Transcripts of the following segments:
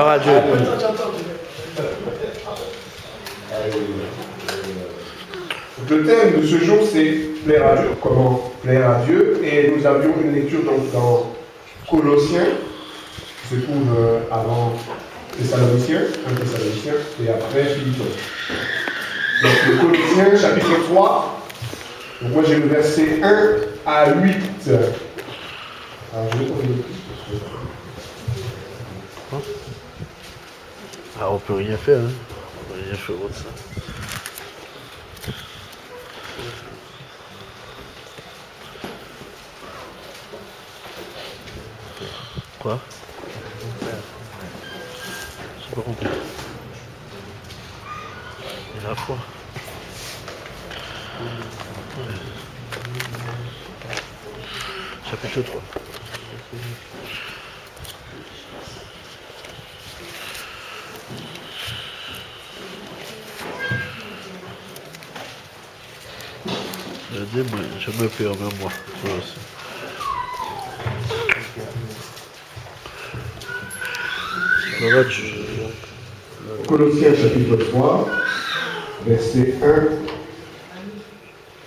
Gloire à Dieu. Le thème de ce jour, c'est plaire à Dieu. Comment plaire à Dieu. Et nous avions une lecture donc dans Colossiens, qui se trouve avant Thessaloniciens, 1 Thessaloniciens, et après Philippiens. Donc le Colossiens, chapitre 3. Donc moi j'ai le verset 1 à 8. Alors je vais prendre une Ah, on peut rien faire, hein. On peut rien faire autre ça. Quoi? J'ai pas compris. Et la foi. Chapitre 3. Je me perds même moi. Colossiens chapitre 3, verset 1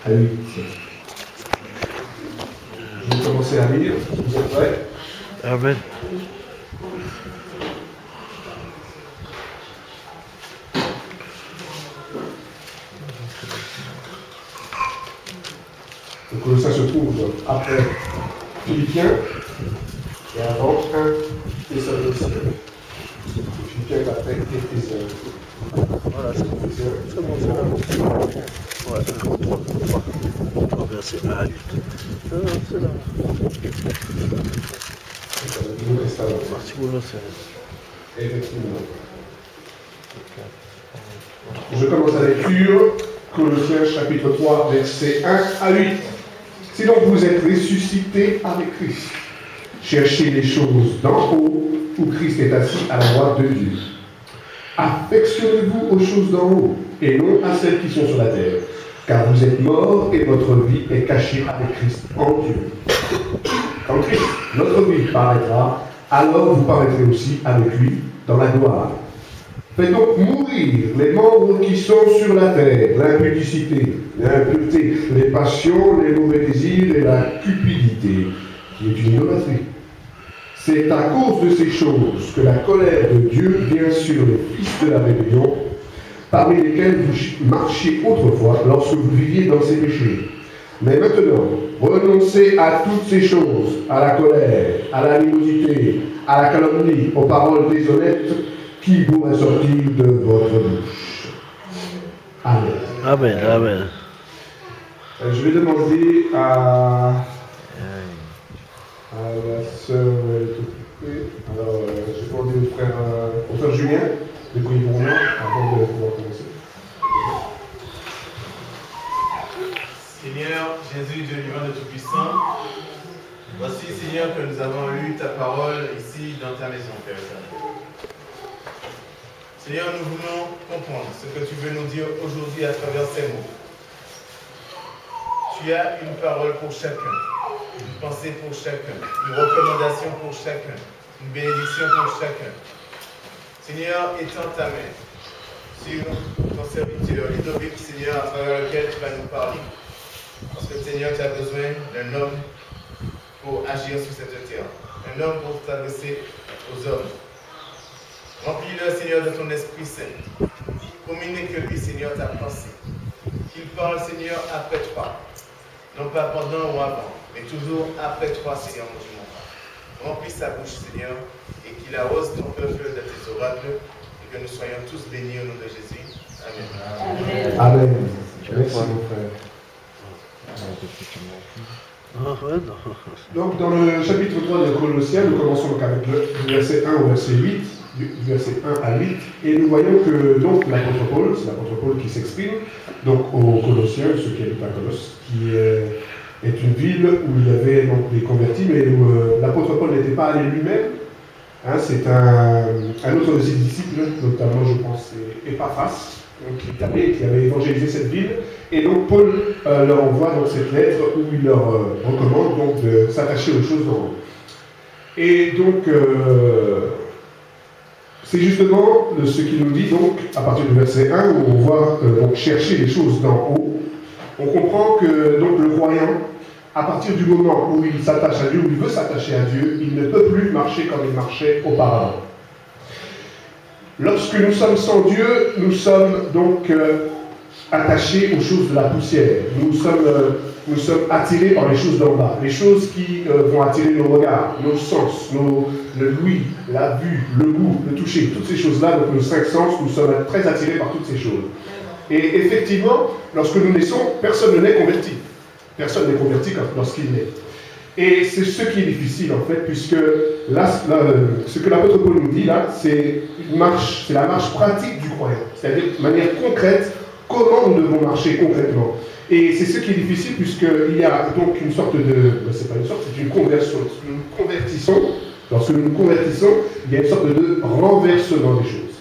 à 8. Je vais commencer à lire. Vous êtes prêts? Amen. Le Colossiens se trouve après Philippiens et avant 1 Thessaloniciens. Philippiens après Éphésiens. Voilà, c'est bon, c'est là. Ouais, 3 verset 1 à 8. C'est là. C'est le Nouveau Testament. Parti c'est. Effectivement. Je commence la lecture. Colossiens chapitre 3, verset 1 à 8. Sinon vous êtes ressuscités avec Christ. Cherchez les choses d'en haut, où Christ est assis à la droite de Dieu. Affectionnez-vous aux choses d'en haut, et non à celles qui sont sur la terre, car vous êtes morts et votre vie est cachée avec Christ en Dieu. Quand Christ, notre vie, paraîtra, alors vous paraîtrez aussi avec lui dans la gloire. Faites donc mourir les membres qui sont sur la terre, l'impudicité, l'impureté, les passions, les mauvais désirs et la cupidité, qui est une idolâtrie. C'est à cause de ces choses que la colère de Dieu vient sur les fils de la rébellion, parmi lesquels vous marchiez autrefois lorsque vous viviez dans ces péchés. Mais maintenant, renoncez à toutes ces choses, à la colère, à l'animosité, à la calomnie, aux paroles déshonnêtes qui pourraient sortir de votre bouche. Amen. Amen, amen. Je vais demander à la sœur alors, je vais demander au frère Julien de prier pour moi avant de pouvoir commencer. Seigneur Jésus, Dieu vivant de Tout-Puissant, voici, Seigneur, que nous avons lu ta parole ici dans ta maison, Père éternel. Seigneur, nous voulons comprendre ce que tu veux nous dire aujourd'hui à travers ces mots. Tu as une parole pour chacun, une pensée pour chacun, une recommandation pour chacun, une bénédiction pour chacun. Seigneur, étends ta main sur ton serviteur, Ludovic, Seigneur, à travers lequel tu vas nous parler. Parce que, Seigneur, tu as besoin d'un homme pour agir sur cette terre, un homme pour t'adresser aux hommes. Remplis-le, Seigneur, de ton Esprit Saint. Communique-lui, Seigneur, ta pensée. Qu'il parle, Seigneur, après toi. Non pas pendant ou avant, mais toujours après toi, Seigneur, mon Dieu, mon Père. Remplis sa bouche, Seigneur, et qu'il arrose ton peuple de tes oracles, et que nous soyons tous bénis au nom de Jésus. Amen. Amen. Merci, mon frère. Donc, dans le chapitre 3 de Colossiens, nous commençons donc avec le verset 1 au verset 8, du verset 1 à 8, et nous voyons que donc l'apôtre Paul, c'est l'apôtre Paul qui s'exprime, donc aux Colossiens, ceux qui habitent à Colosse, qui est une ville où il y avait donc des convertis, mais où l'apôtre Paul n'était pas allé lui-même. Hein, c'est un autre de ses disciples, notamment je pense Epaphras, qui avait évangélisé cette ville. Et donc Paul leur envoie donc cette lettre où il leur recommande donc de s'attacher aux choses d'en haut. Et donc C'est justement ce qu'il nous dit donc à partir du verset 1 où on va donc chercher les choses d'en haut. On comprend que donc le croyant, à partir du moment où il s'attache à Dieu, où il veut s'attacher à Dieu, il ne peut plus marcher comme il marchait auparavant. Lorsque nous sommes sans Dieu, nous sommes donc attachés aux choses de la poussière. Nous sommes attirés par les choses d'en bas, les choses qui vont attirer nos regards, nos sens, le l'ouïe, la vue, le goût, le toucher, toutes ces choses-là, donc nos 5 sens, nous sommes très attirés par toutes ces choses. Et effectivement, lorsque nous naissons, personne ne n'est converti. Personne n'est converti lorsqu'il naît. Et c'est ce qui est difficile en fait, puisque là, ce que l'apôtre Paul nous dit là, c'est la marche pratique du croyant. C'est-à-dire de manière concrète, comment nous devons marcher concrètement. Et c'est ce qui est difficile, puisqu'il y a donc une sorte de... c'est pas une sorte, c'est une conversion. Nous nous convertissons. Lorsque nous nous convertissons, il y a une sorte de renversement des choses.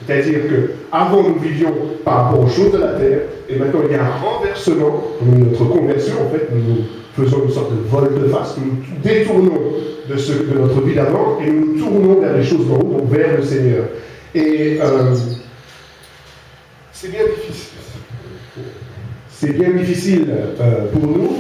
C'est-à-dire qu'avant nous vivions par rapport aux choses de la terre, et maintenant il y a un renversement. Notre conversion, en fait, nous faisons une sorte de volte-face, nous nous détournons de notre vie d'avant et nous nous tournons vers les choses d'en haut, donc vers le Seigneur. Et c'est bien difficile. C'est bien difficile pour nous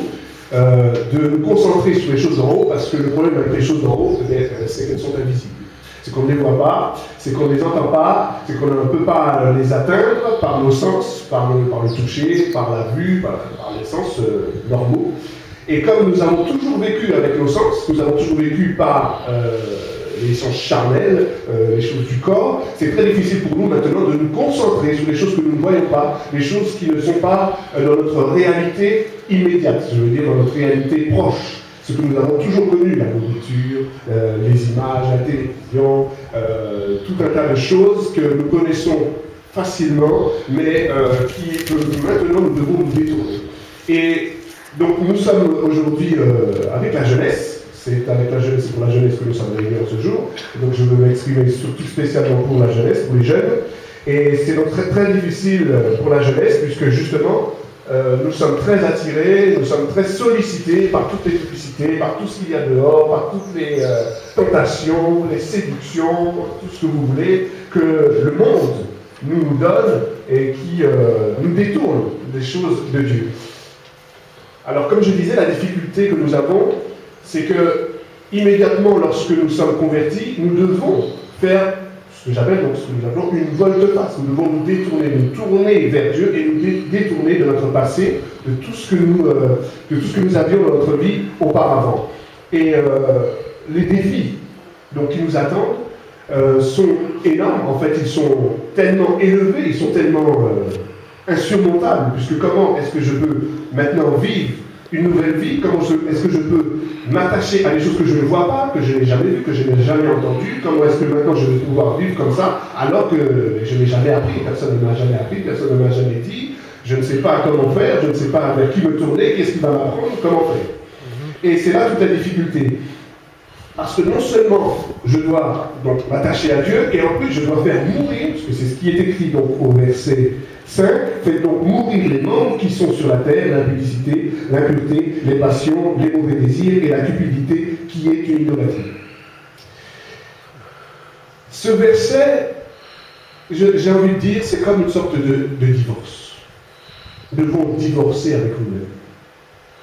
de nous concentrer sur les choses d'en haut, parce que le problème avec les choses d'en haut, c'est qu'elles sont invisibles. C'est qu'on ne les voit pas, c'est qu'on ne les entend pas, c'est qu'on ne peut pas les atteindre par nos sens, par le toucher, par la vue, par les sens normaux. Et comme nous avons toujours vécu avec nos sens, nous avons toujours vécu par les sens charnels, les choses du corps, c'est très difficile pour nous maintenant de nous concentrer sur les choses que nous ne voyons pas, les choses qui ne sont pas dans notre réalité immédiate, je veux dire dans notre réalité proche. Ce que nous avons toujours connu, la nourriture, les images, la télévision, tout un tas de choses que nous connaissons facilement, mais qui maintenant nous devons nous détourner. Et donc nous sommes aujourd'hui avec la jeunesse, c'est pour la jeunesse que nous sommes réunis ce jour, donc je veux m'exprimer surtout spécialement pour la jeunesse, pour les jeunes, et c'est donc très très difficile pour la jeunesse, puisque justement, nous sommes très attirés, nous sommes très sollicités par toutes les publicités, par tout ce qu'il y a dehors, par toutes les tentations, les séductions, tout ce que vous voulez, que le monde nous donne et qui nous détourne des choses de Dieu. Alors comme je disais, la difficulté que nous avons, c'est que immédiatement lorsque nous sommes convertis, nous devons faire ce que nous appelons une volte-face. Nous devons nous détourner, nous tourner vers Dieu et nous détourner de notre passé, de tout ce que nous avions dans notre vie auparavant. Et les défis donc, qui nous attendent sont énormes. En fait, ils sont tellement élevés, ils sont tellement insurmontables, puisque comment est-ce que je peux maintenant vivre une nouvelle vie? Comment est-ce que je peux m'attacher à des choses que je ne vois pas, que je n'ai jamais vues, que je n'ai jamais entendues? Comment est-ce que maintenant je vais pouvoir vivre comme ça alors que je n'ai jamais appris, personne ne m'a jamais appris, personne ne m'a jamais dit, je ne sais pas comment faire, je ne sais pas vers qui me tourner, qu'est-ce qui va m'apprendre, comment faire? Et c'est là toute la difficulté. Parce que non seulement je dois donc m'attacher à Dieu, et en plus je dois faire mourir, parce que c'est ce qui est écrit donc au verset 5, fait donc mourir les membres qui sont sur la terre, l'impudicité, l'impureté, les passions, les mauvais désirs et la cupidité qui est une idolâtrie. Ce verset, j'ai envie de dire, c'est comme une sorte de divorce. Nous devons divorcer avec nous-mêmes.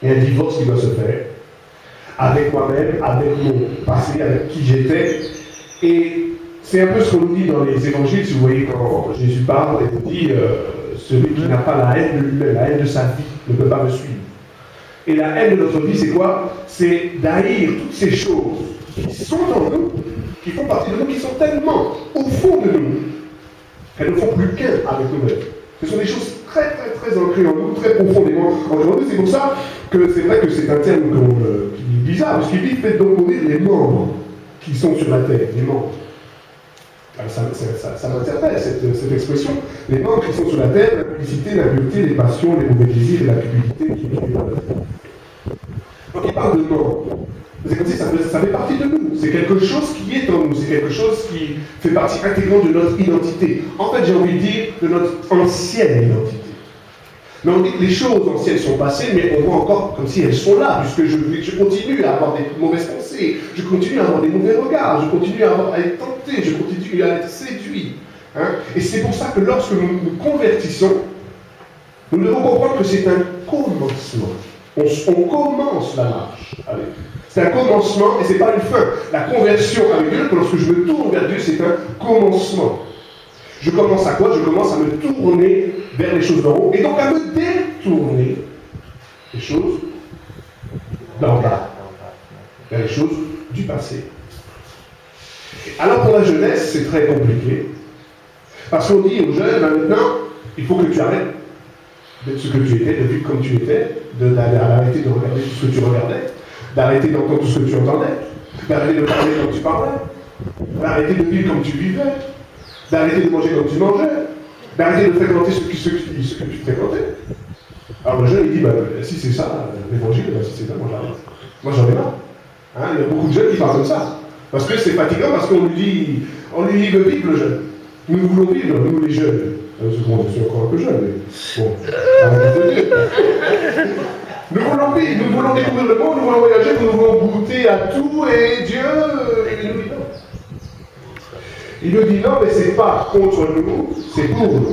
Il y a un divorce qui doit se faire avec moi-même, avec mon passé, avec qui j'étais. Et c'est un peu ce qu'on nous dit dans les évangiles, si vous voyez, quand Jésus parle et vous dit celui qui n'a pas la haine de lui-même, la haine de sa vie, ne peut pas me suivre. Et la haine de notre vie, c'est quoi? C'est d'haïr toutes ces choses qui sont en nous, qui font partie de nous, qui sont tellement au fond de nous, qu'elles ne font plus qu'un avec nous-mêmes. Ce sont des choses très très très ancrées en nous, très profondément ancrées en nous. C'est pour ça que c'est vrai que c'est un terme qui est bizarre, parce qu'il dit faites donc mourir les membres qui sont sur la terre, les membres. Alors ça m'interpelle cette expression. Les membres qui sont sur la terre, l'impudicité, l'impureté, les passions, les mauvais désirs et la cupidité qui est dans la terre. Donc il parle de membres. C'est comme si ça fait partie de nous. C'est quelque chose qui est en nous. C'est quelque chose qui fait partie intégrante de notre identité. En fait, j'ai envie de dire de notre ancienne identité. Mais on dit que les choses anciennes sont passées, mais on voit encore comme si elles sont là, puisque je continue à avoir des mauvaises pensées, je continue à avoir des mauvais regards, je continue à être tenté, je continue à être séduit, vie. Hein. Et c'est pour ça que lorsque nous nous convertissons, nous devons comprendre que c'est un commencement. On commence la marche avec Dieu. C'est un commencement et ce n'est pas une fin. La conversion avec Dieu, lorsque je me tourne vers Dieu, c'est un commencement. Je commence à quoi? Je commence à me tourner vers les choses d'en haut et donc à me détourner des choses d'en bas, vers les choses du passé. Alors pour la jeunesse, c'est très compliqué. Parce qu'on dit aux jeunes, maintenant, il faut que tu arrêtes d'être ce que tu étais, de vivre comme tu étais, d'arrêter de regarder tout ce que tu regardais, d'arrêter d'entendre tout ce que tu entendais, d'arrêter de parler comme tu parlais, d'arrêter de vivre comme tu vivais, d'arrêter de manger comme tu mangeais, d'arrêter de fréquenter ce que tu fréquentais. Alors le jeune, il dit, si c'est ça, l'évangile, si c'est ça, moi j'arrête. Moi j'en ai marre. Hein, il y a beaucoup de jeunes qui parlent comme ça. Parce que c'est fatigant, parce qu'on lui dit de vivre le jeune. Nous voulons vivre, nous les jeunes. Je suis encore un peu jeune, mais bon, nous voulons vivre, nous voulons découvrir le monde, nous voulons voyager, nous voulons goûter à tout, et Dieu, il nous dit non. Il nous dit non, mais c'est pas contre nous, c'est pour nous.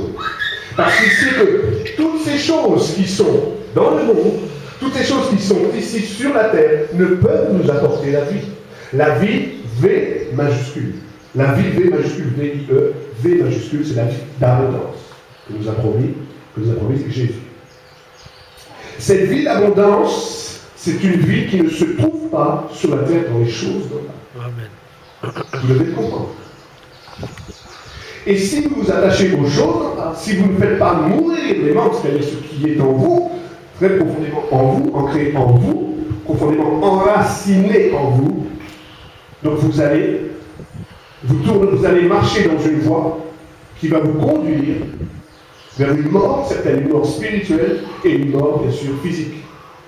Parce qu'il sait que toutes ces choses qui sont dans le monde, toutes ces choses qui sont ici sur la terre, ne peuvent nous apporter la vie. La vie, V majuscule. La vie, V majuscule, V-I-E, V majuscule, c'est la vie d'abondance que nous a promis Jésus. Cette vie d'abondance, c'est une vie qui ne se trouve pas sur la terre dans les choses d'en bas. Amen. Vous devez le comprendre. Et si vous vous attachez aux choses d'en bas, si vous ne faites pas mourir les membres, c'est-à-dire ce qui est en vous, très profondément en vous, ancré en vous, profondément enraciné en vous, donc vous allez marcher dans une voie qui va vous conduire vers une mort certaine, une mort spirituelle et une mort bien sûr physique.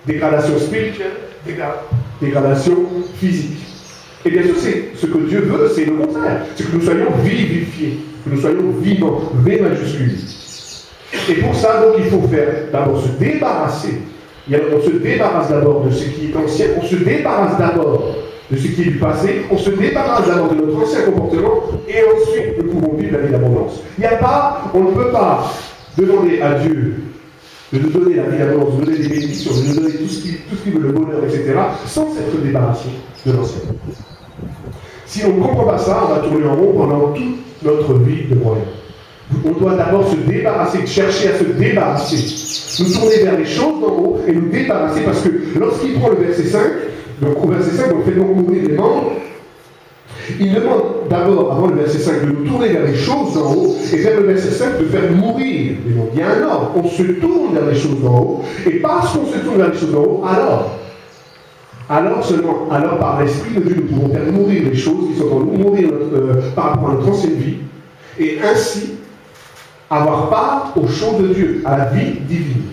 Dégradation spirituelle, dégradation physique. Et bien sûr, c'est ce que Dieu veut, c'est le contraire. C'est que nous soyons vivifiés, que nous soyons vivants, V majuscule. Et pour ça, donc, il faut faire d'abord se débarrasser. On se débarrasse d'abord de ce qui est ancien, on se débarrasse d'abord de ce qui est du passé, on se débarrasse d'abord de notre ancien comportement, et ensuite nous pouvons vivre la vie d'abondance. On ne peut pas demander à Dieu de nous donner la vie d'abondance, de nous donner des bénédictions, de nous donner tout ce qui veut, le bonheur, etc., sans s'être débarrassé de l'ancien. Si on ne comprend pas ça, on va tourner en rond pendant toute notre vie de croyant. On doit d'abord se débarrasser, chercher à se débarrasser, nous tourner vers les choses d'en haut et nous débarrasser, parce que lorsqu'il prend le verset 5, donc au verset 5, on fait donc mourir les membres. Il demande d'abord, avant le verset 5, de nous tourner vers les choses d'en haut, et vers le verset 5, de faire mourir les membres. Il y a un ordre, on se tourne vers les choses d'en haut, et parce qu'on se tourne vers les choses d'en haut, alors par l'Esprit de Dieu, nous pouvons faire mourir les choses qui sont en nous, mourir par rapport à notre ancienne vie, et ainsi avoir part aux choses de Dieu, à la vie divine.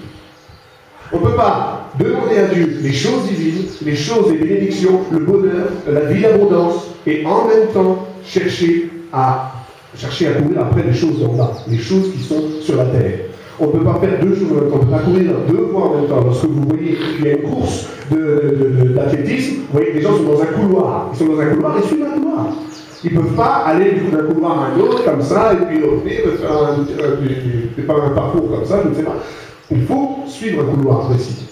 On ne peut pas demander à Dieu les choses divines, les choses des bénédictions, le bonheur, la vie d'abondance, et en même temps chercher à courir après les choses d'en bas, les choses qui sont sur la terre. On ne peut pas faire deux choses en même temps, on ne peut pas courir deux fois en même temps. Lorsque vous voyez qu'il y a une course d'athlétisme, vous voyez que les gens sont dans un couloir. Ils sont dans un couloir et suivent un couloir. Ils ne peuvent pas aller d'un couloir à un autre comme ça, et puis faire un parcours comme ça, je ne sais pas. Il faut suivre un couloir précis.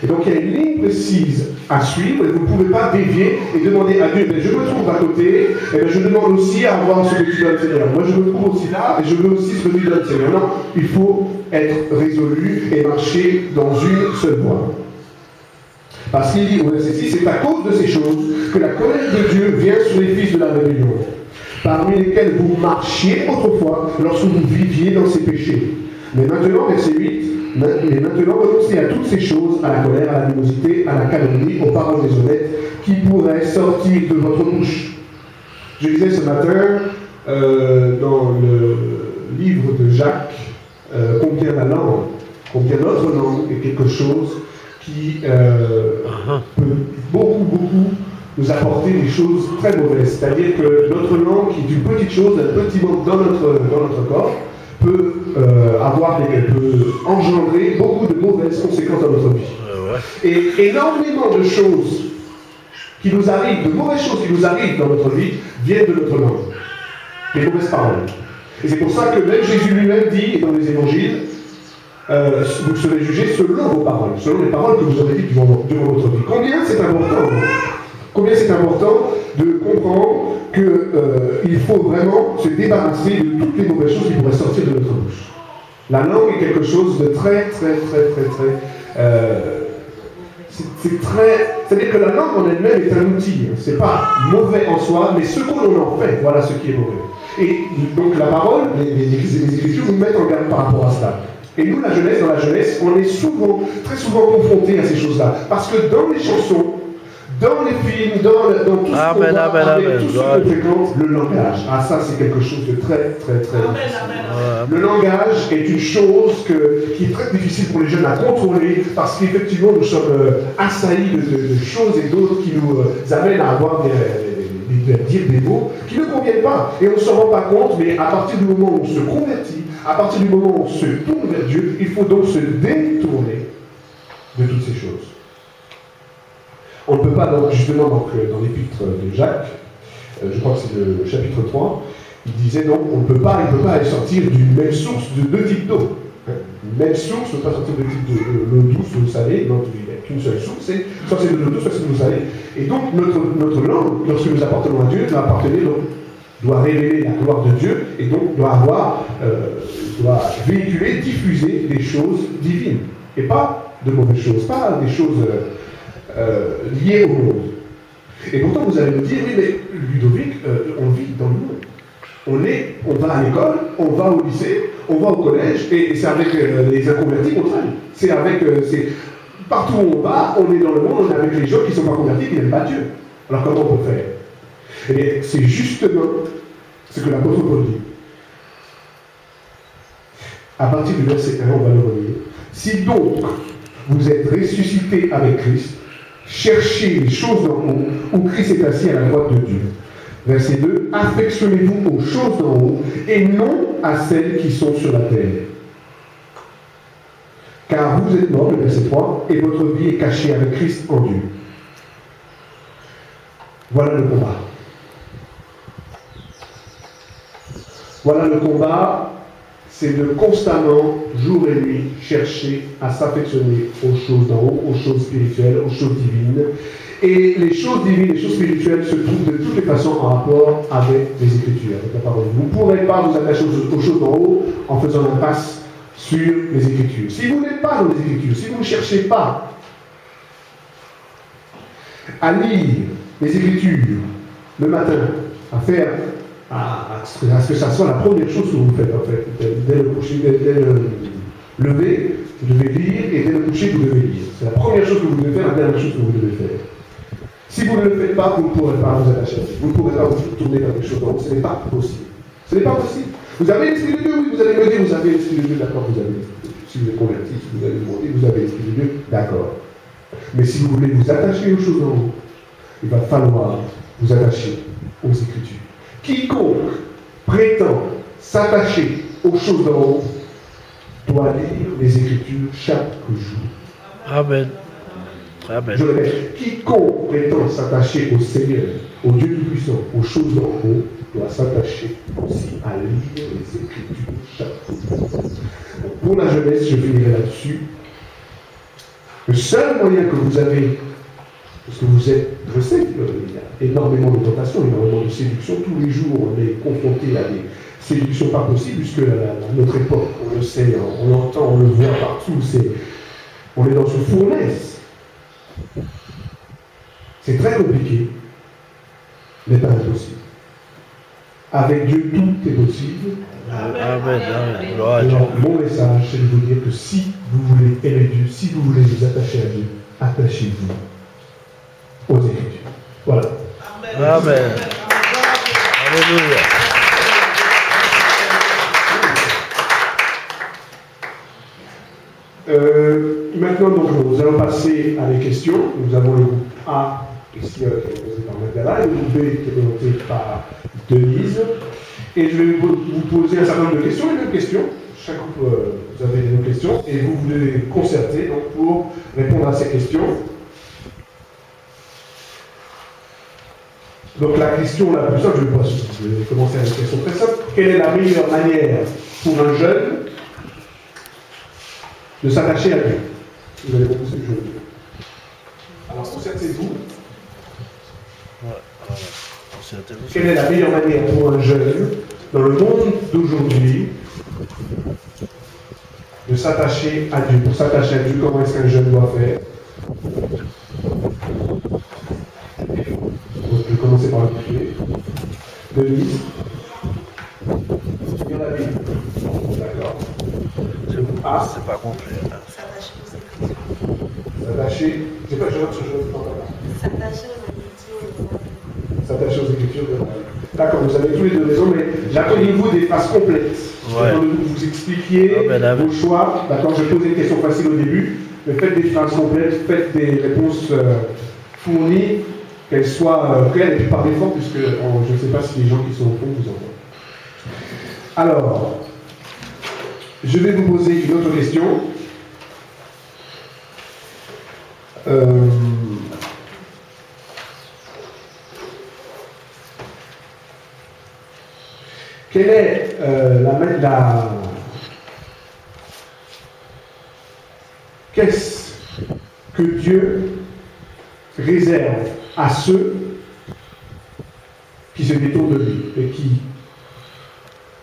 Et donc il y a une ligne précise à suivre, et vous ne pouvez pas dévier et demander à Dieu, mais je me trouve à côté, et je demande aussi à avoir ce que tu donnes, Seigneur. Moi je me trouve aussi là, et je veux aussi ce que tu donnes, Seigneur. Non, il faut être résolu et marcher dans une seule voie. Parce qu'il dit au verset 6, c'est à cause de ces choses que la colère de Dieu vient sur les fils de la rébellion, parmi lesquels vous marchiez autrefois lorsque vous viviez dans ces péchés. Mais maintenant, verset 8, mais maintenant renoncez à toutes ces choses, à la colère, à l'animosité, à la calomnie, aux paroles déshonnêtes qui pourraient sortir de votre bouche. Je disais ce matin dans le livre de Jacques combien notre langue est quelque chose qui peut beaucoup nous apporter des choses très mauvaises. C'est-à-dire que notre langue, qui est une petite chose, un petit membre dans notre corps, peut engendrer beaucoup de mauvaises conséquences dans notre vie. Et énormément de choses qui nous arrivent, de mauvaises choses qui nous arrivent dans notre vie, viennent de notre langue. les mauvaises paroles. Et c'est pour ça que même Jésus lui-même dit dans les évangiles, vous serez jugés selon vos paroles, selon les paroles que vous aurez dites durant votre vie. Combien c'est important, combien c'est important de comprendre qu'il faut vraiment se débarrasser de toutes les mauvaises choses qui pourraient sortir de notre bouche. La langue est quelque chose de très, c'est-à-dire que la langue en elle-même est un outil. C'est pas mauvais en soi, mais ce qu'on en fait, voilà ce qui est mauvais. Et donc la parole, les Écritures nous mettent en garde par rapport à cela. Et nous, dans la jeunesse, on est très souvent confrontés à ces choses-là. Parce que dans les chansons, dans les films, dans tout ce qu'on voit, avec tout ce qu'on fréquente, le langage. Ah, ça, c'est quelque chose de très difficile. Le langage est une chose qui est très difficile pour les jeunes à contrôler, parce qu'effectivement, nous sommes assaillis de choses et d'autres qui nous amènent à avoir dire des mots qui ne conviennent pas. Et on ne s'en rend pas compte, mais à partir du moment où on se convertit, à partir du moment où on se tourne vers Dieu, il faut donc se détourner de toutes ces choses. On ne peut pas, donc, justement, dans l'épître de Jacques, je crois que c'est le chapitre 3, il disait donc, il ne peut pas aller sortir d'une même source de deux types d'eau. Une même source ne peut pas sortir de type de l'eau douce, vous le savez, donc il n'y a qu'une seule source, soit c'est de l'eau douce, soit c'est de l'eau salée. Et donc notre langue, lorsque nous appartenons à Dieu, doit révéler la gloire de Dieu, et donc doit véhiculer, diffuser des choses divines, et pas de mauvaises choses, pas des choses liées au monde. Et pourtant vous allez me dire, oui mais Ludovic, on vit dans le monde. On va à l'école, on va au lycée, on va au collège, et c'est avec les inconvertis qu'on travaille. Partout où on va, on est dans le monde, on est avec les gens qui ne sont pas convertis, qui n'aiment pas Dieu. Alors comment on peut faire? Eh bien, c'est justement ce que l'apôtre Paul dit. À partir du verset 1, on va le relire. Si donc vous êtes ressuscités avec Christ, cherchez les choses d'en haut, où Christ est assis à la droite de Dieu. Verset 2, affectionnez-vous aux choses d'en haut, et non à celles qui sont sur la terre. Car vous êtes morts, le verset 3, et votre vie est cachée avec Christ en Dieu. Voilà le combat. Voilà le combat, c'est de constamment, jour et nuit, chercher à s'affectionner aux choses d'en haut, aux choses spirituelles, aux choses divines. Et les choses divines, les choses spirituelles se trouvent de toutes les façons en rapport avec les Écritures, avec la parole. Vous ne pourrez pas vous attacher aux choses d'en haut en faisant l'impasse sur les Écritures. Si vous n'êtes pas dans les Écritures, si vous ne cherchez pas à lire les Écritures le matin, à ce que ça soit la première chose que vous faites, en fait, dès le coucher, dès le lever, vous devez lire, et dès le coucher, vous devez lire. C'est la première chose que vous devez faire, la dernière chose que vous devez faire. Si vous ne le faites pas, vous ne pourrez pas vous attacher à Dieu. Vous ne pourrez pas vous tourner vers quelque chose d'autre. Ce n'est pas possible. Ce n'est pas possible. Vous avez l'Esprit de Dieu, oui, vous allez me dire, vous avez l'Esprit de Dieu, d'accord, vous avez l'Esprit de Dieu. Si vous êtes converti, si vous avez demandé, vous avez l'Esprit de Dieu, d'accord. Mais si vous voulez vous attacher aux choses en haut, il va falloir vous attacher aux Écritures. Quiconque prétend s'attacher aux choses d'en haut doit lire les Écritures chaque jour. Amen. Amen. Je répète, quiconque prétend s'attacher au Seigneur, au Dieu Tout-Puissant, aux choses d'en haut, doit s'attacher aussi à lire les Écritures chaque jour. Pour la jeunesse, je finirai là-dessus. Le seul moyen que vous avez, parce que vous êtes, je sais qu'il y a énormément de tentations, énormément de séductions, tous les jours on est confronté à des séductions pas possibles, puisque à notre époque, on le sait, on l'entend, on le voit partout, on est dans une fournaise. C'est très compliqué, mais pas impossible. Avec Dieu, tout est possible. Amen. Alors, mon message, c'est de vous dire que si vous voulez aimer Dieu, si vous voulez vous attacher à Dieu, attachez-vous aux Écritures. Voilà. Amen. Alléluia. Maintenant, donc, nous allons passer à les questions. Nous avons le groupe A, ici, qui est présenté par Magdala, et le groupe B, qui est présenté par Denise. Et je vais vous poser un certain nombre de questions, les mêmes questions. Chaque groupe, vous avez les mêmes questions, et vous devez concerter donc, pour répondre à ces questions. Donc la question la plus simple, je vais commencer avec une question très simple. Quelle est la meilleure manière pour un jeune de s'attacher à Dieu? Vous avez compris ce que je veux dire. Alors concertez-vous. Quelle est la meilleure manière pour un jeune, dans le monde d'aujourd'hui, de s'attacher à Dieu? Pour s'attacher à Dieu, comment est-ce qu'un jeune doit faire? Je vais commencer par le premier. Denise. Il y en a une. D'accord. Ah, C'est pas complet. Là. s'attacher. C'est pas, je note ce que je veux s'attacher aux Écritures de la Bible. D'accord, vous avez tous les deux raison, mais j'attendez-vous des phrases complètes. J'attendez-vous que vous expliquiez vos choix. D'accord, je pose une question facile au début, mais faites des phrases complètes, faites des réponses fournies, qu'elles soient claires et puis par défaut, puisque je ne sais pas si les gens qui sont au fond vous entendent. Alors, je vais vous poser une autre question. Quelle est qu'est-ce que Dieu réserve à ceux qui se détournent de lui et qui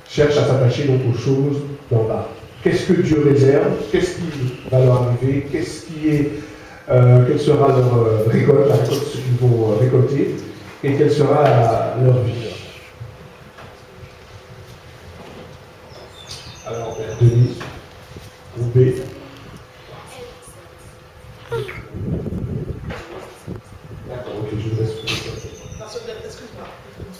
cherchent à s'attacher donc aux choses d'en bas? Qu'est-ce que Dieu réserve? Qu'est-ce qui va leur arriver? Quelle sera leur récolte, la récolte, ce qu'ils vont récolter, et quelle sera leur vie? Alors, Denis, ou B. D'accord, ok, je vous laisse. Excuse-moi.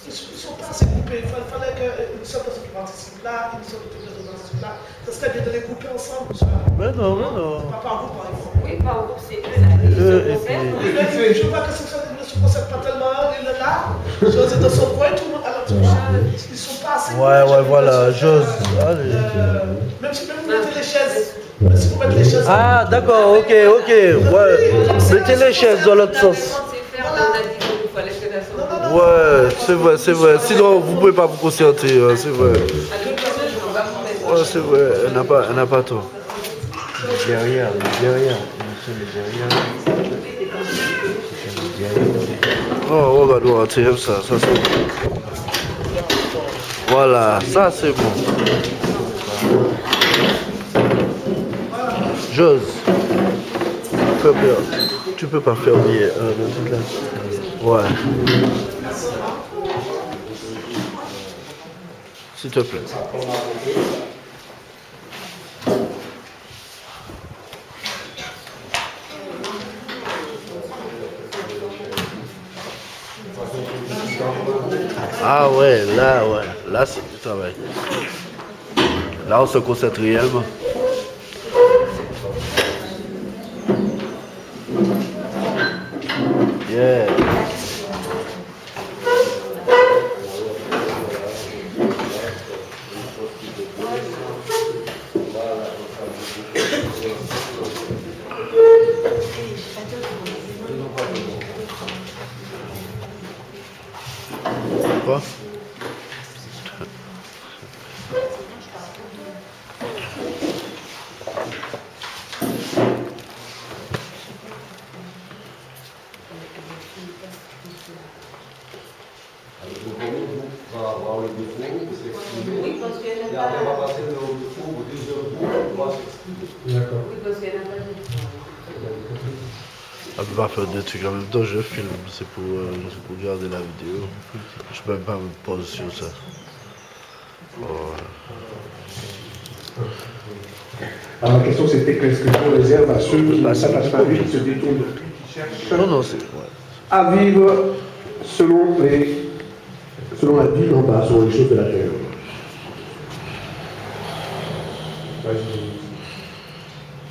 Ils ne sont pas assez groupés. Il fallait qu'une seule personne qui participe là, une seule personne qui participe là. Ça serait bien de les couper ensemble. Mais non, mais non. Pas par groupe, par exemple. Oui, par groupe, c'est Oui, mais je vois que ne se concerne pas tellement. Il est là. José dans son coin, tout le monde. Alors, ils ne sont pas assez groupés. Ouais, voilà, José. Même si vous mettez les chaises. Même si vous mettez les chaises. Ah, d'accord, ok. Ouais. Mettez les chaises dans l'autre sens. Ouais, c'est vrai. Sinon, vous ne pouvez pas vous concentrer, c'est vrai. Ouais, c'est vrai, elle n'a pas tort. Nigeria. Oh, regarde, c'est ça c'est bon. Voilà, ça c'est bon. Jose, tu peux pas faire oublier le truc là. Ouais. S'il te plaît. Ah ouais, là c'est du travail. Là on se concentre réellement. Yeah. Quoi? On peut pas faire deux trucs en même temps, je filme, c'est pour regarder la vidéo. Je peux même pas me poser sur ça. Oh. Alors la question c'était qu'est-ce que Dieu réserve à ceux qui ne s'attachent pas à lui, qui se détournent de lui, qui cherchent Non, c'est ouais. à vivre selon la vie en bas, selon les choses de la terre. Vas-y.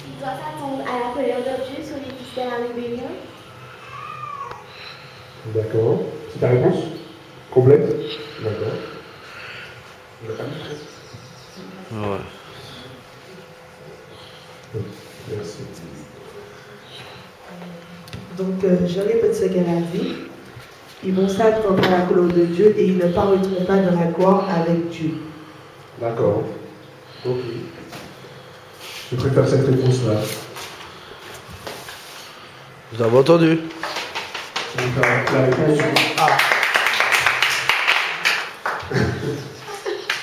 Il doit s'attendre à la colère de Dieu sur les fils de la rébellion. D'accord. C'est ta réponse complète? D'accord. Ouais. Donc, je répète ce qu'elle a dit. Ils vont s'attendre à la colère de Dieu et ils ne paraîtront pas dans la gloire avec Dieu. D'accord. Ok. Je préfère cette réponse-là. Vous avez entendu? Donc, la réponse A.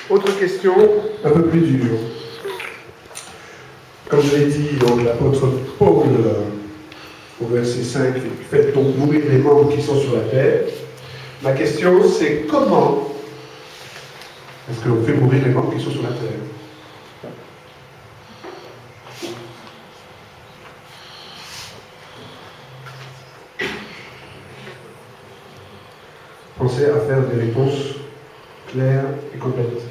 Autre question, un peu plus dure. Comme je l'ai dit, donc l'apôtre Paul, au verset 5, faites donc mourir les membres qui sont sur la terre. Ma question, c'est comment est-ce que l'on fait mourir les membres qui sont sur la terre? Pensez à faire des réponses claires et complètes.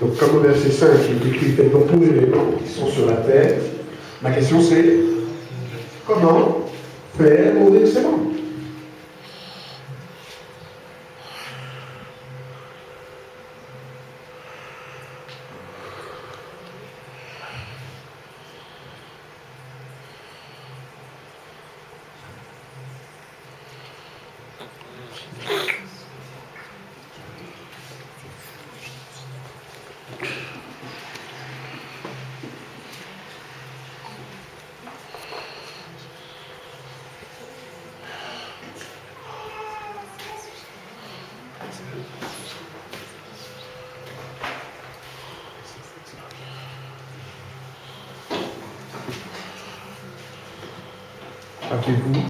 Donc, comme au verset 5, il est écrit faites donc mourir les membres qui sont sur la terre, ma question c'est comment faire mourir ces membres? Appelez-vous